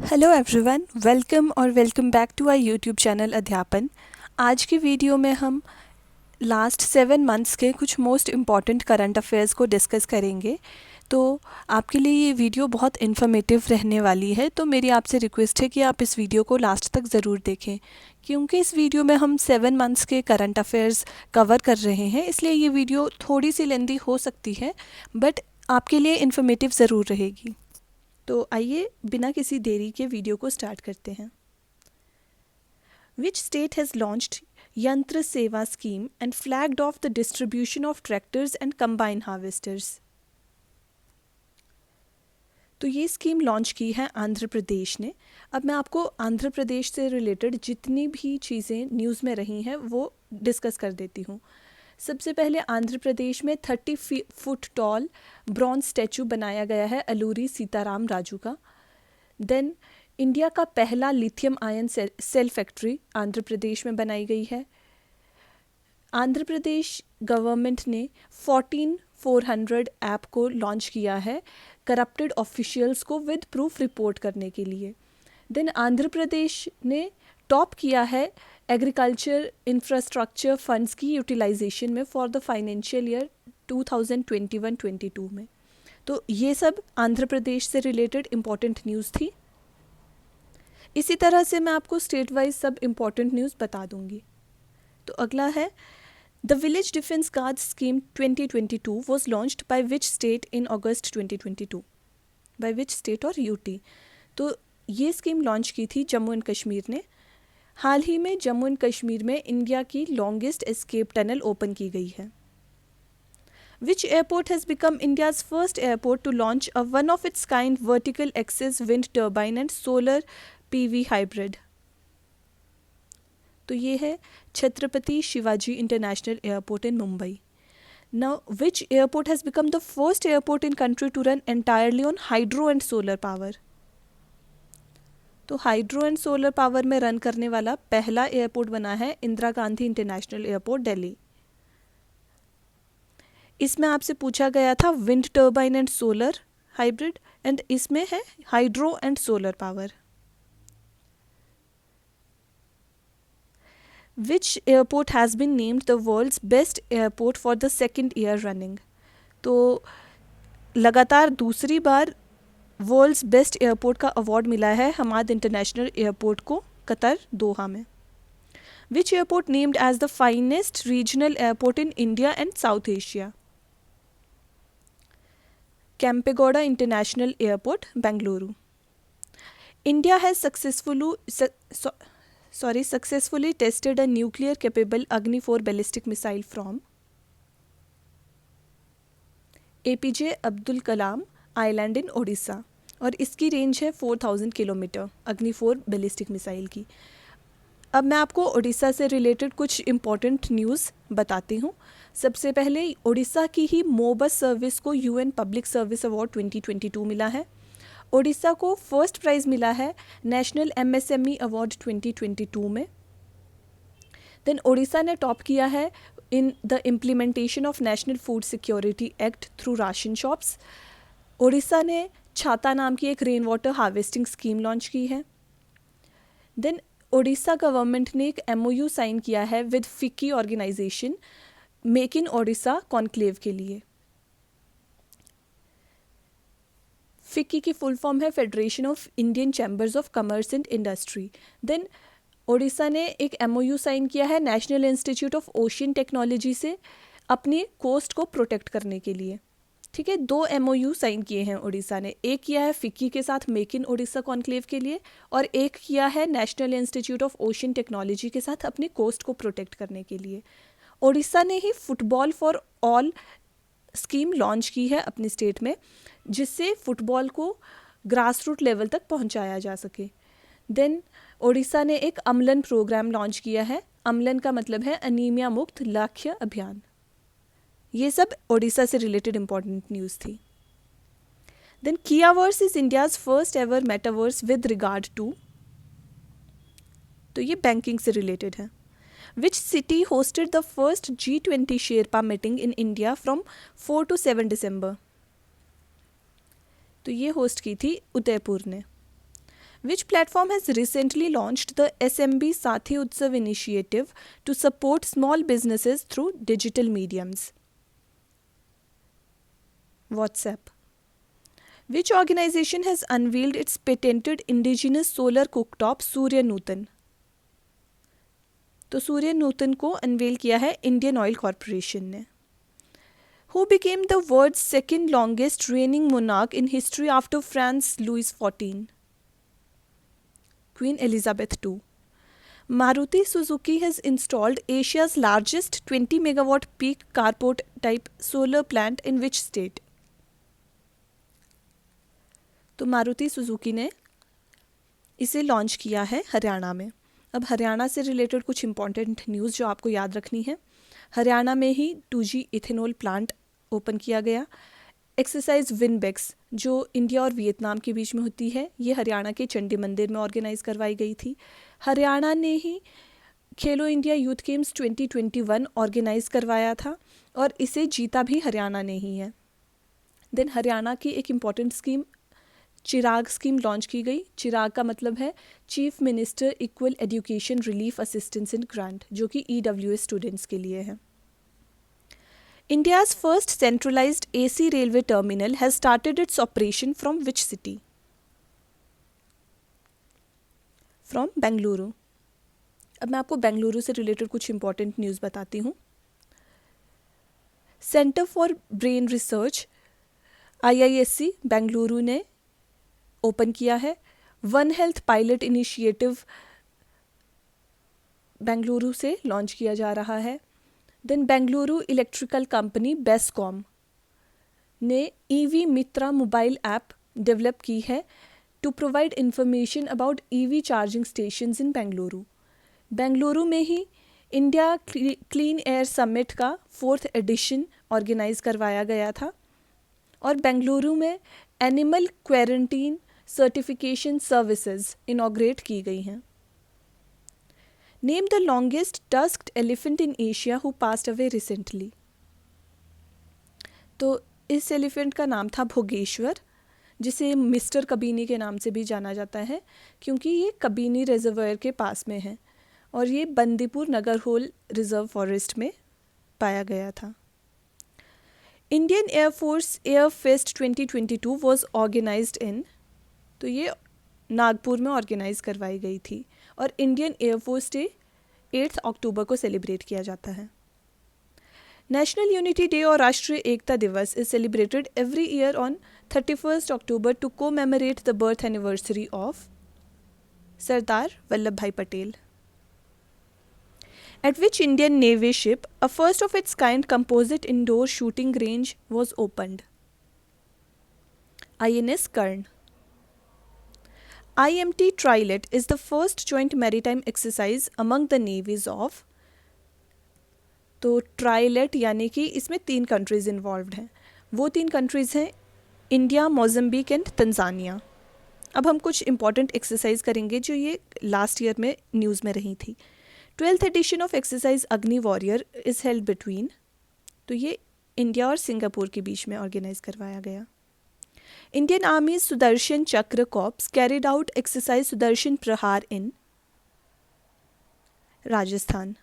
Hello everyone, welcome back to our YouTube channel Adhyapan. आज की video में हम लास्ट 7 मंथ्स के कुछ मोस्ट इम्पॉर्टेंट करंट अफेयर्स को डिस्कस करेंगे। तो आपके लिए ये वीडियो बहुत इन्फॉर्मेटिव रहने वाली है, तो मेरी आपसे रिक्वेस्ट है कि आप इस वीडियो को लास्ट तक ज़रूर देखें, क्योंकि इस वीडियो में हम 7 मंथ्स के करंट अफेयर्स कवर कर रहे हैं। इसलिए ये वीडियो थोड़ी सी लेंदी हो सकती है, बट आपके लिए इन्फॉर्मेटिव ज़रूर रहेगी। तो आइए बिना किसी देरी के वीडियो को स्टार्ट करते हैं। विच स्टेट हैज़ लॉन्च्ड यंत्र सेवा scheme and flagged of the distribution of tractors and combine harvesters. तो ये स्कीम लॉन्च की है आंध्र प्रदेश ने। अब मैं आपको आंध्र प्रदेश से रिलेटेड जितनी भी चीज़ें न्यूज़ में रही हैं वो डिस्कस कर देती हूँ। सबसे पहले आंध्र प्रदेश में 30 फुट टॉल ब्रॉन्ज स्टैचू बनाया गया है अलूरी सीताराम राजू का। देन इंडिया का पहला lithium ion cell factory Andhra Pradesh में बनाई गई है। आंध्र प्रदेश गवर्नमेंट ने 14400 ऐप को लॉन्च किया है करप्टेड ऑफिशियल्स को विद प्रूफ रिपोर्ट करने के लिए। देन आंध्र प्रदेश ने टॉप किया है एग्रीकल्चर इंफ्रास्ट्रक्चर फंड्स की यूटिलाइजेशन में फॉर द फाइनेंशियल ईयर 2021-22 में। तो ये सब आंध्र प्रदेश से रिलेटेड इम्पॉर्टेंट न्यूज़ थी। इसी तरह से मैं आपको स्टेट वाइज सब इम्पॉर्टेंट न्यूज़ बता दूंगी। तो अगला है the village defence guard scheme 2022 was launched by which state in August 2022। By which state और यूटी। तो ये स्कीम लॉन्च की थी जम्मू एंड कश्मीर ने। हाल ही में जम्मू एंड कश्मीर में इंडिया की लॉन्गेस्ट एस्केप टनल ओपन की गई है। Which airport has become India's first airport to launch a one-of-its-kind vertical axis wind turbine and solar PV hybrid? तो ये है Chhatrapati Shivaji international airport in Mumbai. Now, which airport has become the first airport in country to run entirely on hydro and solar power? तो hydro and solar power में run करने वाला पहला airport बना है इंदिरा गांधी इंटरनेशनल एयरपोर्ट दिल्ली। इसमें आपसे पूछा गया था wind turbine and solar hybrid, and इसमें है hydro and solar power. Which airport has been named the world's best airport for the second year running. तो लगातार दूसरी बार वर्ल्ड्स बेस्ट एयरपोर्ट का अवार्ड मिला है हमाद इंटरनेशनल एयरपोर्ट को कतर दोहा में। विच airport named as the finest regional airport in India and South Asia. Kempegowda International Airport, Bengaluru. India has successfully tested a nuclear-capable Agni-4 ballistic missile from APJ Abdul Kalam Island in Odisha, और इसकी range है 4000 kilometre Agni-4 ballistic missile की। अब मैं आपको ओडिशा से related कुछ important news बताती हूँ। सबसे पहले ओडिशा की ही मोबस सर्विस को यूएन पब्लिक सर्विस अवार्ड 2022 मिला है। ओडिशा को फर्स्ट प्राइज़ मिला है नेशनल एमएसएमई अवार्ड 2022 में। देन ओडिशा ने टॉप किया है in the implementation of national food security act through ration shops. Odisha ने छाता नाम की एक rain water harvesting scheme launch की है। देन ओडिशा गवर्नमेंट ने एक एमओयू साइन किया है with FICCI organization make in Odisha conclave के लिए। फिक्की की फुल फॉर्म है federation of Indian chambers of commerce and industry. Then Odisha ने एक एमओयू साइन किया है national institute of ocean technology से अपनी कोस्ट को प्रोटेक्ट करने के लिए। ठीक है, 2 एमओयू साइन किए हैं ओडिशा ने। एक किया है फिक्की के साथ मेक इन ओडिशा कॉन्क्लेव के लिए, और एक किया है national institute of ocean technology के साथ अपनी कोस्ट को प्रोटेक्ट करने के लिए। ओडिशा ने ही football for all scheme launch की है अपनी स्टेट में, जिससे फुटबॉल को ग्रास रूट लेवल तक पहुंचाया जा सके। देन ओडिशा ने एक अम्लन प्रोग्राम लॉन्च किया है। अम्लन का मतलब है अनीमिया मुक्त लक्ष्य अभियान। ये सब ओडिशा से रिलेटेड इंपॉर्टेंट न्यूज़ थी। Then Kiyaverse is India's first ever metaverse with regard to. तो ये बैंकिंग से रिलेटेड है। Which city hosted the first G20 sherpa meeting in India from 4 to 7 December. तो ये होस्ट की थी उदयपुर ने। Which platform has recently launched the SMB Sathi Utsav initiative to support small businesses through digital mediums? WhatsApp. Which organization has unveiled its patented indigenous solar cooktop Surya Nutan? तो सूर्य नूतन को unwell किया है Indian oil corporation ने. Who became the world's second longest reigning monarch in history after France Louis XIV? Queen Elizabeth II. Maruti Suzuki has installed Asia's largest 20 megawatt peak carport type solar plant in which state? तो Maruti Suzuki ने इसे launch किया है हरियाणा में. अब हरियाणा से related कुछ important news जो आपको याद रखनी है. हरियाणा में ही 2G इथेनॉल प्लांट ओपन किया गया. एक्सरसाइज विनबेक्स जो इंडिया और वियतनाम के बीच में होती है, ये हरियाणा के चंडी मंदिर में ऑर्गेनाइज करवाई गई थी. हरियाणा ने ही खेलो इंडिया यूथ गेम्स 2021 ऑर्गेनाइज करवाया था और इसे जीता भी हरियाणा ने ही है. देन हरियाणा की एक इम्पॉर्टेंट स्कीम चिराग स्कीम लॉन्च की गई. चिराग का मतलब है chief minister equal education relief assistance and grant, जो कि EWS स्टूडेंट्स के लिए है. India's first centralized AC railway terminal has started its operation from which city? From Bengaluru. अब मैं आपको बेंगलुरु से रिलेटेड कुछ इंपॉर्टेंट न्यूज़ बताती हूँ. Centre for brain research IISc Bengaluru ने ओपन किया है. One health pilot initiative Bengaluru से लॉन्च किया जा रहा है. Then Bengaluru electrical company BESCOM ने EV Mitra mobile app develop की है to provide information about EV charging stations in Bengaluru. Bengaluru में ही इंडिया क्लीन एयर समिट का 4th एडिशन ऑर्गेनाइज करवाया गया था और बेंगलुरु में animal quarantine certification services inaugurate की गई हैं. Name the longest tusked elephant in Asia who passed away recently. तो इस एलिफेंट का नाम था भोगेश्वर, जिसे मिस्टर कबीनी के नाम से भी जाना जाता है क्योंकि ये कबीनी रिजर्वायर के पास में है और ये बंदीपुर नगरहोल रिजर्व फॉरेस्ट में पाया गया था. Indian air force air fest 2022 was organised in, तो ये नागपुर में ऑर्गेनाइज करवाई गई थी और इंडियन एयरफोर्स डे 8 अक्टूबर को सेलिब्रेट किया जाता है. नेशनल यूनिटी डे और Rashtriya Ekta Diwas is celebrated every year on 31 October to commemorate the birth anniversary of Sardar Vallabh Bhai Patel. At which Indian Navy ship a first of its kind composite indoor shooting range was opened? INS Karn. IMT Trilet is the first joint maritime exercise among the navies of, तो ट्राइलेट यानी कि इसमें 3 countries involved हैं. वो 3 countries हैं India, Mozambique and Tanzania. अब हम कुछ इंपॉर्टेंट एक्सरसाइज करेंगे जो ये लास्ट ईयर में न्यूज़ में रही थी. 12th एडिशन ऑफ एक्सरसाइज अग्नि वॉरियर इज़ हेल्ड बिटवीन, तो ये इंडिया और सिंगापुर के बीच में ऑर्गेनाइज करवाया गया. Indian army Sudarshan Chakra corps carried out exercise Sudarshan Prahar in Rajasthan.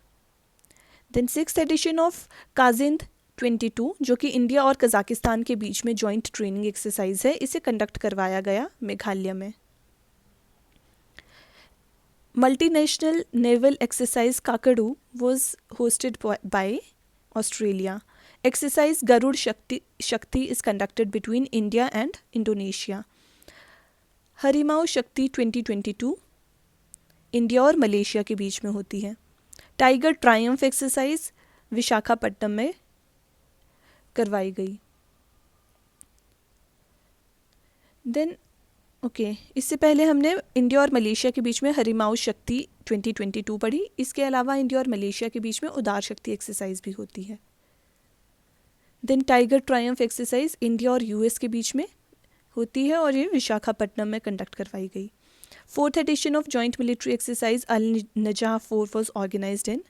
Then 6th edition of Kazind 22 जो कि इंडिया और कजाकिस्तान के बीच में जॉइंट ट्रेनिंग एक्सरसाइज है, इसे कंडक्ट करवाया गया मेघालय में. Multinational naval exercise Kakadu was hosted by Australia. Exercise Garuda Shakti is conducted between India and Indonesia. Harimau Shakti 2022 India और मलेशिया के बीच में होती है. टाइगर ट्रायम्फ एक्सरसाइज विशाखापट्टनम में करवाई गई. देन इससे पहले हमने इंडिया और मलेशिया के बीच में हरिमाऊ शक्ति 2022 पढ़ी. इसके अलावा इंडिया और मलेशिया के बीच में उदार शक्ति एक्सरसाइज भी होती है. Then tiger triumph exercise India और US के बीच में होती है और ये विशाखापट्टनम में कंडक्ट करवाई गई. 4th edition of joint military exercise Al Najah 4 was organised in,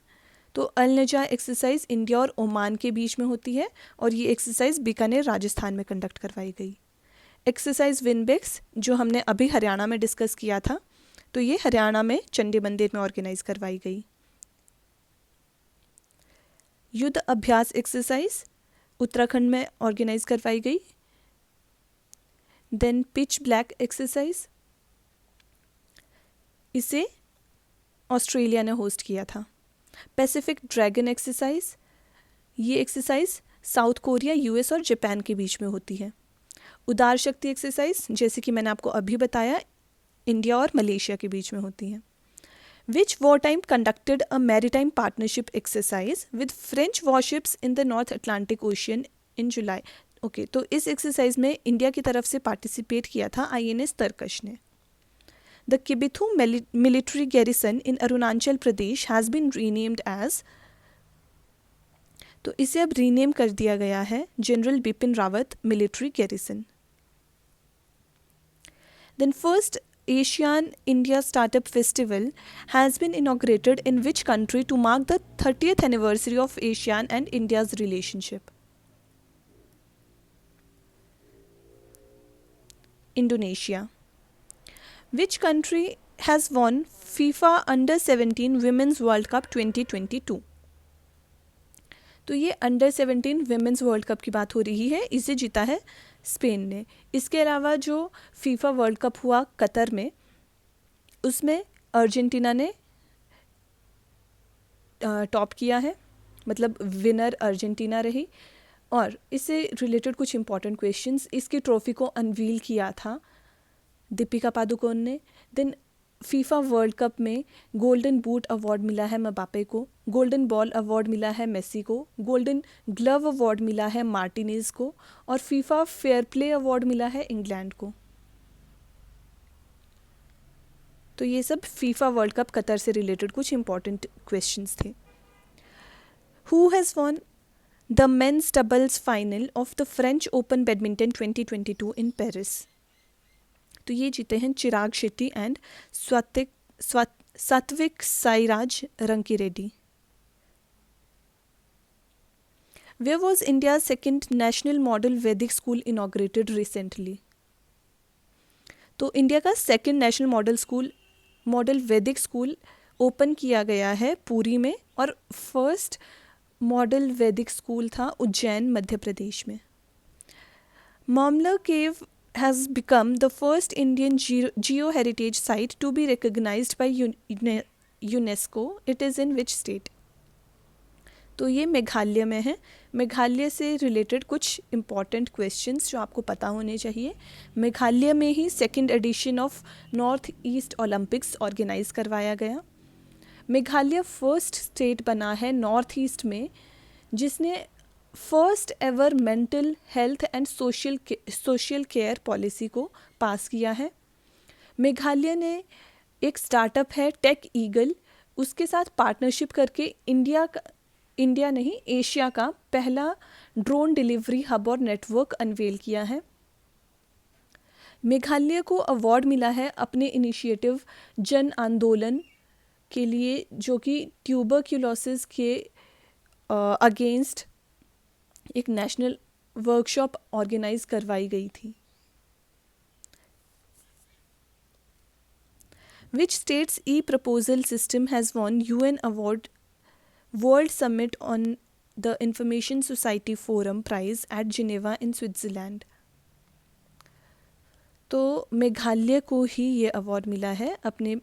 तो अल नजा एक्सरसाइज इंडिया और ओमान के बीच में होती है और ये एक्सरसाइज बीकानेर राजस्थान में कंडक्ट करवाई गई. एक्सरसाइज विनबेक्स जो हमने अभी हरियाणा में डिस्कस किया था, तो ये हरियाणा में चंडी मंदिर में ऑर्गेनाइज करवाई गई। युद्ध अभ्यास एक्सरसाइज उत्तराखंड में ऑर्गेनाइज करवाई गई। देन पिच ब्लैक एक्सरसाइज, इसे ऑस्ट्रेलिया ने होस्ट किया था। पैसिफिक ड्रैगन एक्सरसाइज, ये एक्सरसाइज साउथ कोरिया, यूएस और जापान के बीच में होती है। उदार शक्ति एक्सरसाइज, जैसे कि मैंने आपको अभी बताया, इंडिया और मलेशिया के बीच में होती है। Which war time conducted a maritime partnership exercise with French warships in the North Atlantic Ocean in July. Okay, तो इस एक्सरसाइज में इंडिया की तरफ से पार्टिसिपेट किया था आईएनएस तरकश ने। The Kibithu military garrison in Arunachal Pradesh has been renamed as, तो इसे अब रीनेम कर दिया गया है general Bipin Rawat military garrison. Then first ASEAN India startup festival has been inaugurated in which country to mark the 30th anniversary of ASEAN and India's relationship? Indonesia. Which country has won FIFA Under 17 Women's World Cup 2022? तो ये under 17 women's world cup की बात हो रही है, इसे जीता है स्पेन ने। इसके अलावा जो फीफा वर्ल्ड कप हुआ कतर में, उसमें अर्जेंटीना ने टॉप किया है, मतलब विनर अर्जेंटीना रही। और इससे रिलेटेड कुछ इंपॉर्टेंट क्वेश्चंस, इसकी ट्रॉफी को अनवील किया था दीपिका पादुकोण ने। देन फीफा वर्ल्ड कप में गोल्डन बूट अवार्ड मिला है मबापे को, गोल्डन बॉल अवार्ड मिला है मेसी को, गोल्डन ग्लव अवार्ड मिला है मार्टिनेज को, और फीफा फेयर प्ले अवार्ड मिला है इंग्लैंड को। तो ये सब फीफा वर्ल्ड कप कतर से रिलेटेड कुछ इंपॉर्टेंट क्वेश्चंस थे। Who has won the men's doubles final of the French open badminton 2022 in Paris? तो ये जीते हैं Chirag Shetty and Satwik Sairaj Rankireddy. Where was India's second national model Vedic school inaugurated recently? तो India का second national model वैदिक school open किया गया है पुरी में, और फर्स्ट मॉडल वैदिक स्कूल था उज्जैन मध्य प्रदेश में। मामला केव has become the first Indian geo-heritage site to be recognized by UNESCO. It is in which state? तो ये मेघालय में है। मेघालय से रिलेटेड कुछ इम्पॉर्टेंट क्वेश्चंस जो आपको पता होने चाहिए। मेघालय में ही second edition of North East Olympics organise करवाया गया। मेघालय फर्स्ट स्टेट बना है नॉर्थ ईस्ट में जिसने first ever mental health and social care policy को पास किया है। मेघालय ने एक स्टार्टअप है टेक ईगल, उसके साथ पार्टनरशिप करके इंडिया नहीं एशिया का पहला ड्रोन डिलीवरी हब और नेटवर्क अनवेल किया है। मेघालय को अवार्ड मिला है अपने इनिशिएटिव जन आंदोलन के लिए, जो कि ट्यूबरक्यूलोसिस के अगेंस्ट एक नेशनल वर्कशॉप ऑर्गेनाइज करवाई गई थी। Which state's e-proposal system has won UN Award World Summit on the Information Society Forum Prize at Geneva in Switzerland? तो मेघालय को ही ये अवार्ड मिला है अपने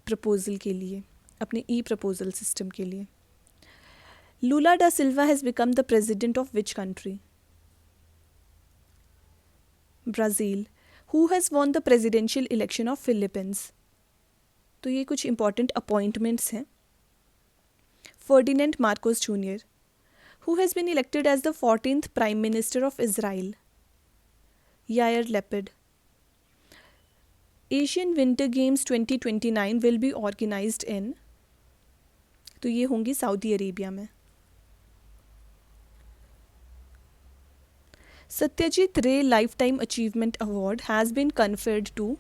प्रपोजल के लिए, अपने ई-प्रपोजल सिस्टम के लिए। Lula da Silva has become the president of which country? Brazil. Who has won the presidential election of Philippines? तो ये कुछ इंपॉर्टेंट अपॉइंटमेंट्स हैं। Ferdinand Marcos junior. Who has been elected as the 14th prime minister of Israel? Yair Lapid. Asian winter games 2029 will be organised in, तो ये होंगी Saudi Arabia में। Satyajit Ray lifetime achievement award has been conferred to,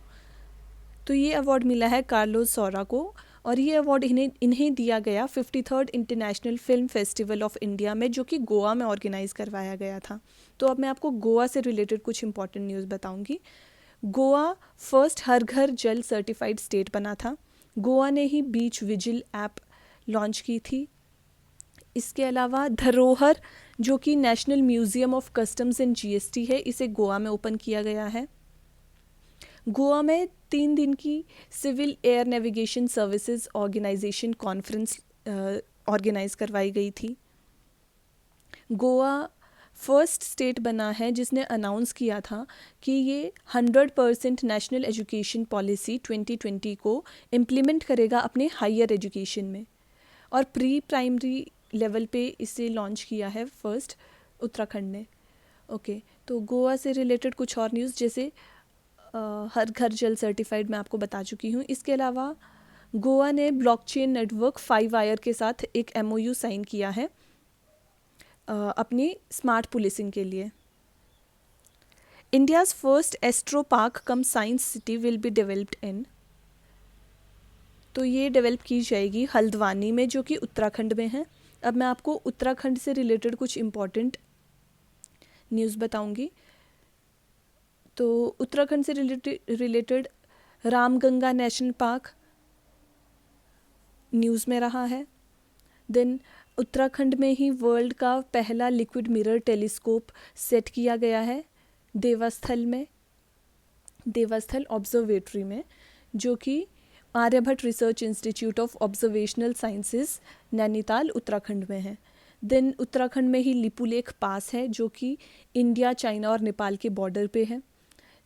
तो ये award मिला है Carlos सौरा को, और ये अवार्ड इन्हें दिया गया 53rd international film festival of India में, जो कि गोवा में ऑर्गेनाइज करवाया गया था। तो अब मैं आपको गोवा से रिलेटेड कुछ इंपॉर्टेंट न्यूज़ बताऊंगी। गोवा फर्स्ट हर घर जल सर्टिफाइड स्टेट बना था। गोवा ने ही बीच विजिल ऐप लॉन्च की थी। इसके अलावा धरोहर, जो कि national museum of customs and GST है, इसे गोवा में ओपन किया गया है। गोवा में 3 दिन की civil air navigation services organization conference organize करवाई गई थी। गोवा फर्स्ट स्टेट बना है जिसने अनाउंस किया था कि ये 100% नेशनल एजुकेशन पॉलिसी 2020 को इम्प्लीमेंट करेगा अपने हायर एजुकेशन में, और प्री प्राइमरी लेवल पे इसे लॉन्च किया है फर्स्ट उत्तराखंड ने। ओके, तो गोवा से रिलेटेड कुछ और न्यूज़, जैसे हर घर जल सर्टिफाइड मैं आपको बता चुकी हूँ। इसके अलावा गोवा ने ब्लॉकचेन नेटवर्क 5Wire के साथ एक MOU साइन किया है अपनी स्मार्ट पुलिसिंग के लिए। India's first astro park come science city will be developed in, तो ये डेवलप की जाएगी हल्द्वानी में, जो कि उत्तराखंड में है। अब मैं आपको उत्तराखंड से रिलेटेड कुछ इम्पॉर्टेंट न्यूज़ बताऊंगी। तो उत्तराखंड से related Ramganga national park news में रहा है। देन उत्तराखंड में ही वर्ल्ड का पहला लिक्विड मिरर टेलीस्कोप सेट किया गया है देवस्थल में, देवस्थल ऑब्जर्वेटरी में, जो कि Aryabhatta research institute of observational sciences Nainital Uttarakhand में है। देन उत्तराखंड में ही लिपुलेख पास है, जो कि इंडिया, चाइना और नेपाल के बॉर्डर पे है।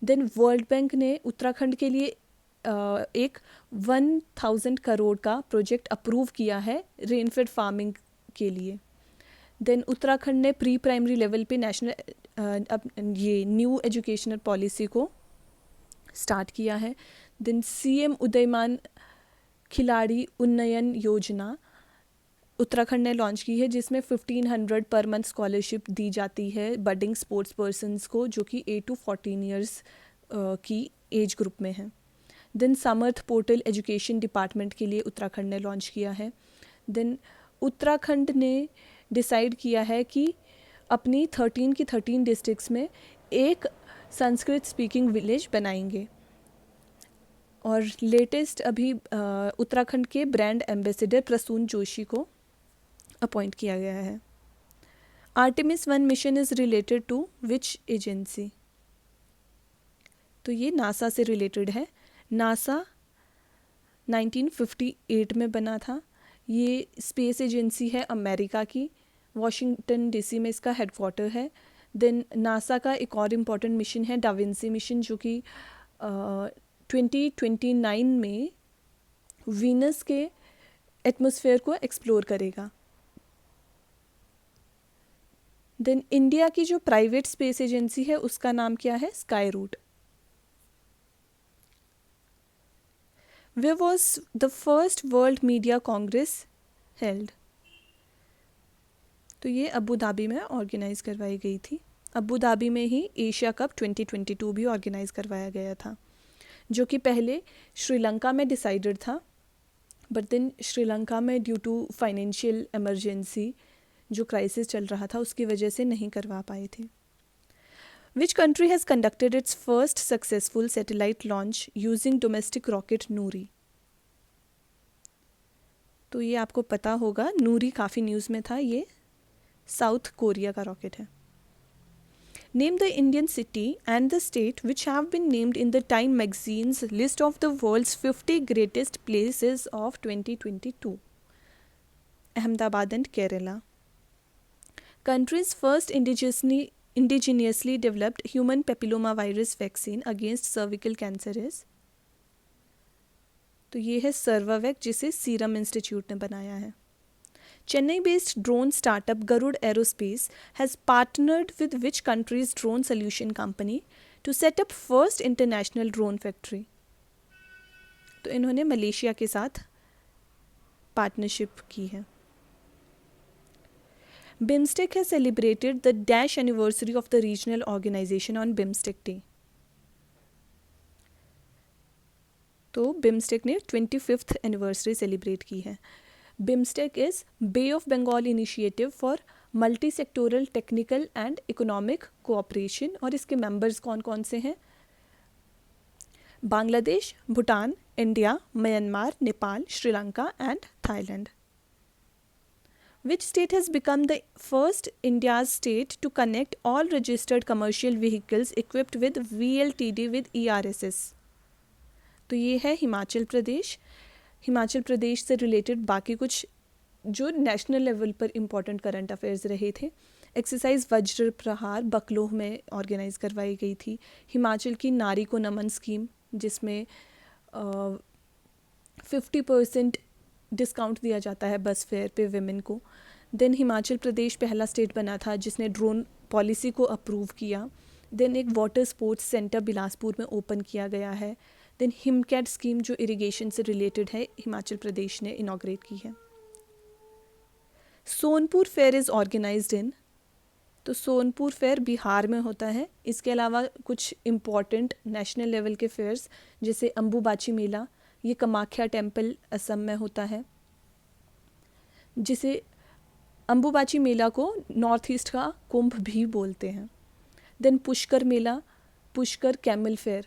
देन वर्ल्ड बैंक ने उत्तराखंड के लिए एक 1000 करोड़ का प्रोजेक्ट अप्रूव किया है रेनफेड फार्मिंग के लिए। देन उत्तराखंड ने प्री प्राइमरी लेवल पे नेशनल ये न्यू एजुकेशनल पॉलिसी को स्टार्ट किया है। देन CM उदयमान खिलाड़ी उन्नयन योजना उत्तराखंड ने लॉन्च की है, जिसमें 1500 पर मंथ स्कॉलरशिप दी जाती है बडिंग स्पोर्ट्स पर्सन्स को, जो कि 8 to 14 ईयर्स की एज ग्रुप में है। देन समर्थ पोर्टल एजुकेशन डिपार्टमेंट के लिए उत्तराखंड ने लॉन्च किया है। देन उत्तराखंड ने डिसाइड किया है कि अपनी 13 डिस्ट्रिक्ट्स में एक संस्कृत स्पीकिंग विलेज बनाएंगे। और लेटेस्ट अभी उत्तराखंड के ब्रांड एम्बेसडर प्रसून जोशी को अपॉइंट किया गया है। Artemis 1 mission is related to which agency, तो ये नासा से रिलेटेड है। नासा 1958 में बना था। ये स्पेस एजेंसी है अमेरिका की, वॉशिंगटन DC में इसका हेडक्वार्टर है। देन नासा का एक और इम्पॉर्टेंट मिशन है डाविंसी मिशन, जो कि 2029 में वीनस के एटमॉस्फेयर को एक्सप्लोर करेगा। देन इंडिया की जो प्राइवेट स्पेस एजेंसी है उसका नाम क्या है? Skyroot. Where was the first World Media Congress held? तो ये अबू धाबी में ऑर्गेनाइज करवाई गई थी। अबू धाबी में ही एशिया कप 2022 भी ऑर्गेनाइज करवाया गया था, जो कि पहले श्रीलंका में डिसाइडेड था, बट देन श्रीलंका में ड्यू टू फाइनेंशियल इमरजेंसी जो क्राइसिस चल रहा था उसकी वजह से नहीं करवा पाए थे। Which country has conducted its first successful satellite launch using domestic rocket Nuri? तो ये आपको पता होगा, नूरी काफ़ी न्यूज़ में था। ये साउथ कोरिया का रॉकेट है। Name the Indian city and the state which have been named in the Time magazine's list of the world's 50 greatest places of 2022. Ahmedabad and Kerala. Country's first indigenously developed human papillomavirus vaccine against cervical cancer is, तो ये है सर्वावैक, जिसे serum institute ने बनाया है। Chennai based drone startup Garuda aerospace has partnered with which countries drone solution company to set up first international drone factory, तो इन्होंने Malaysia के साथ पार्टनरशिप की है। BIMSTEC has celebrated the dash anniversary of the regional organization on BIMSTEC Day. तो BIMSTEC ने 25th anniversary celebrate की है। BIMSTEC is Bay of Bengal initiative for multi sectoral technical and economic cooperation, और इसके मेंबर्स कौन कौन से हैं? Bangladesh, Bhutan, India, Myanmar, Nepal, Sri Lanka and Thailand. Which state has become the first India's state to connect all registered commercial vehicles equipped with VLTD with ERSS? तो ये है हिमाचल प्रदेश। हिमाचल प्रदेश से रिलेटेड बाकी कुछ जो नेशनल लेवल पर इम्पोर्टेंट करंट अफेयर्स रहे थे। एक्सरसाइज वज्र प्रहार बकलोह में ऑर्गेनाइज करवाई गई थी। हिमाचल की नारी को नमन स्कीम, जिसमें 50% डिस्काउंट दिया जाता है बस फेयर पे विमेन को। देन हिमाचल प्रदेश पहला स्टेट बना था जिसने ड्रोन पॉलिसी को अप्रूव किया। देन एक वाटर स्पोर्ट्स सेंटर बिलासपुर में ओपन किया गया है। देन हिमकैट स्कीम जो इरिगेशन से रिलेटेड है, हिमाचल प्रदेश ने इनॉग्रेट की है। Sonpur fair is organised in, तो सोनपुर फेयर बिहार में होता है। इसके अलावा कुछ इम्पॉर्टेंट नेशनल लेवल के फेयर्स जैसे अम्बुबाची मेला, ये कामाख्या टेम्पल असम में होता है, जिसे अम्बुबाची मेला को नॉर्थ ईस्ट का कुंभ भी बोलते हैं। देन पुष्कर मेला, पुष्कर कैमल फेयर,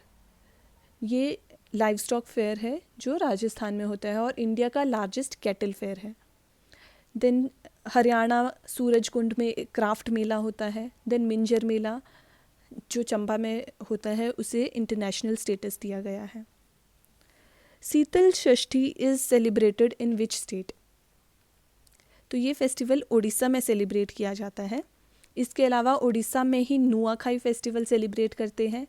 ये लाइव स्टॉक फेयर है जो राजस्थान में होता है और इंडिया का लार्जेस्ट कैटल फेयर है। देन हरियाणा सूरजकुंड में क्राफ्ट मेला होता है। देन मिंजर मेला जो चंबा में होता है उसे इंटरनेशनल स्टेटस दिया गया है। Sheetal Shashthi is celebrated in which state, तो ये फेस्टिवल उड़ीसा में सेलिब्रेट किया जाता है। इसके अलावा उड़ीसा में ही नुआखाई फेस्टिवल सेलिब्रेट करते हैं,